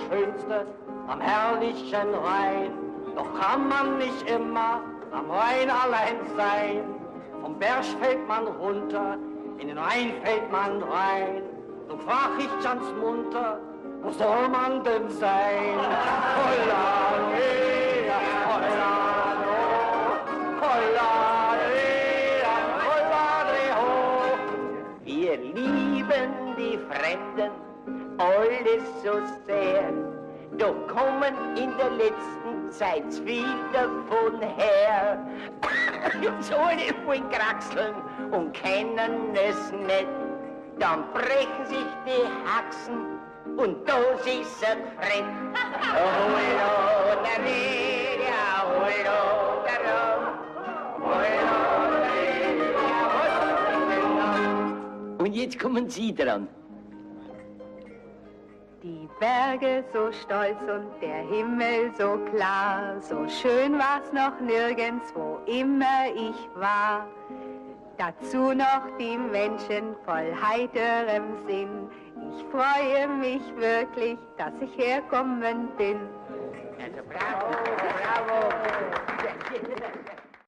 Schönste am herrlichen Rhein. Doch kann man nicht immer am Rhein allein sein. Vom Berg fällt man runter, in den Rhein fällt man rein. So frag ich ganz munter, wo soll man denn sein? Hollalea, hollalo, hollalea, hollaleo. Wir lieben die Fremden alles so sehr, doch kommen in der letzten Zeit viel davon her. So eine voll kraxeln und kennen es nicht. Dann brechen sich die Haxen und das ist ein Fremd. Und jetzt kommen Sie dran. Die Berge so stolz und der Himmel so klar, so schön war's noch nirgends, wo immer ich war. Dazu noch die Menschen voll heiterem Sinn. Ich freue mich wirklich, dass ich herkommen bin. Also bravo, bravo.